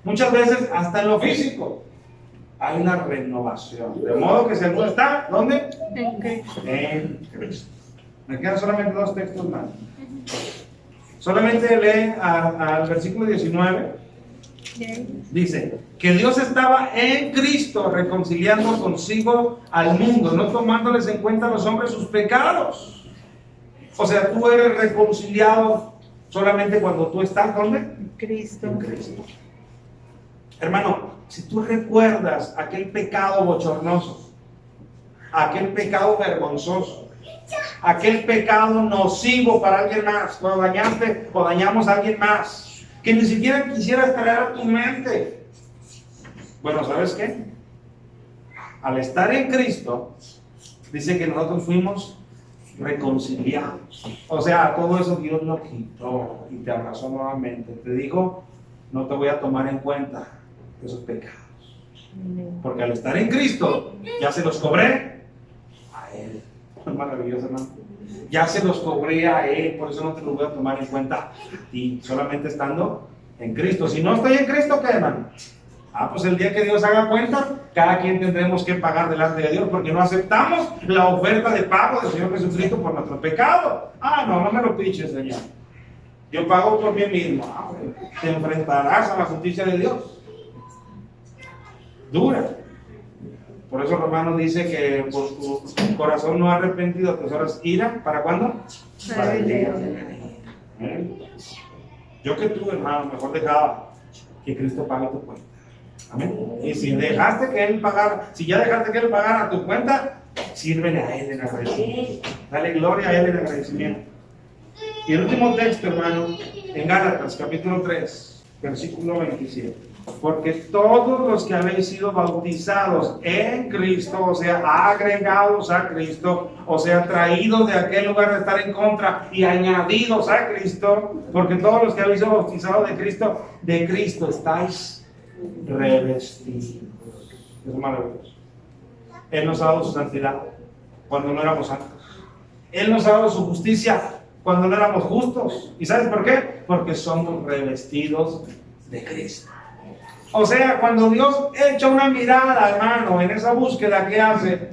Muchas veces hasta en lo físico. Hay una renovación. De modo que si alguno está, ¿dónde? En Cristo. En Cristo. Me quedan solamente dos textos más. Solamente lee al versículo 19. Dice que Dios estaba en Cristo reconciliando consigo al mundo, no tomándoles en cuenta a los hombres sus pecados. O sea, tú eres reconciliado solamente cuando tú estás, ¿dónde? En Cristo. En Cristo. Hermano, si tú recuerdas aquel pecado bochornoso, aquel pecado vergonzoso, aquel pecado nocivo para alguien más, cuando dañaste o dañamos a alguien más, que ni siquiera quisieras traer a tu mente. Bueno, ¿sabes qué? Al estar en Cristo, dice que nosotros fuimos reconciliados. O sea, todo eso Dios lo quitó y te abrazó nuevamente. Te dijo, no te voy a tomar en cuenta esos pecados. Porque al estar en Cristo, ya se los cobré a Él. Es maravilloso, hermano. Ya se los cobré a Él, por eso no te los voy a tomar en cuenta a ti, solamente estando En Cristo. Si no estoy en Cristo, ¿qué, hermano? Pues el día que Dios haga cuenta, cada quien tendremos que pagar delante de Dios porque no aceptamos la oferta de pago del Señor Jesucristo por nuestro pecado. No me lo piches, Señor. Yo pago por mí mismo. Te enfrentarás a la justicia de Dios. Dura. Por eso Romanos dice que por tu corazón no arrepentido tesoras ira. ¿Para cuándo? Para el día de la ira. Yo que tú, hermano, mejor dejaba que Cristo pague tu cuenta. Amén. Y si dejaste que Él pagara, si ya dejaste que Él pagara tu cuenta, sírvele a Él en agradecimiento. Dale gloria a Él en agradecimiento. Y el último texto, hermano, en Gálatas, capítulo 3, versículo 27. Porque todos los que habéis sido bautizados en Cristo, o sea, agregados a Cristo, o sea, traídos de aquel lugar de estar en contra y añadidos a Cristo, porque todos los que habéis sido bautizados de Cristo estáis revestidos. Es maravilloso. Él nos ha dado su santidad cuando no éramos santos. Él nos ha dado su justicia cuando no éramos justos. ¿Y sabes por qué? Porque somos revestidos de Cristo. O sea, cuando Dios echa una mirada, hermano, en esa búsqueda que hace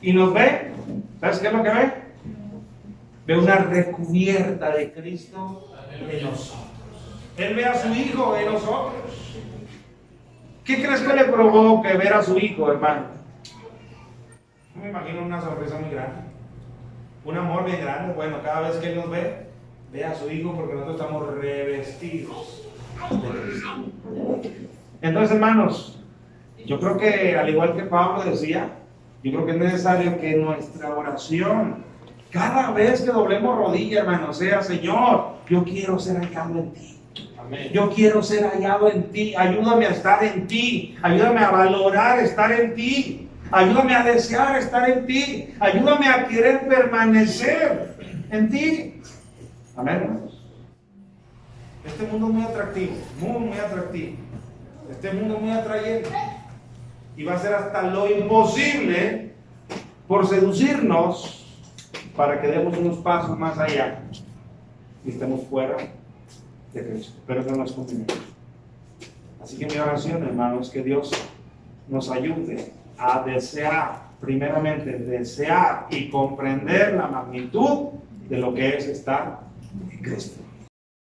y nos ve, ¿sabes qué es lo que ve? Ve una recubierta de Cristo en nosotros. Él ve a su Hijo en nosotros. ¿Qué crees que le provoque ver a su Hijo, hermano? Yo me imagino una sonrisa muy grande, un amor bien grande. Bueno, cada vez que Él nos ve a su Hijo porque nosotros estamos revestidos de Cristo. Entonces, hermanos, yo creo que al igual que Pablo decía, yo creo que es necesario que nuestra oración, cada vez que doblemos rodilla, hermano, sea: Señor, yo quiero ser hallado en ti. Amén. Yo quiero ser hallado en ti. Ayúdame a estar en ti. Ayúdame a valorar estar en ti. Ayúdame a desear estar en ti. Ayúdame a querer permanecer en ti. Amén, hermanos. Este mundo es muy atractivo, muy atractivo. Este mundo es muy atrayente. Y va a ser hasta lo imposible por seducirnos para que demos unos pasos más allá y estemos fuera de Cristo. Pero eso no es conveniente. Así que mi oración, hermano, es que Dios nos ayude a desear, primeramente, desear y comprender la magnitud de lo que es estar en Cristo.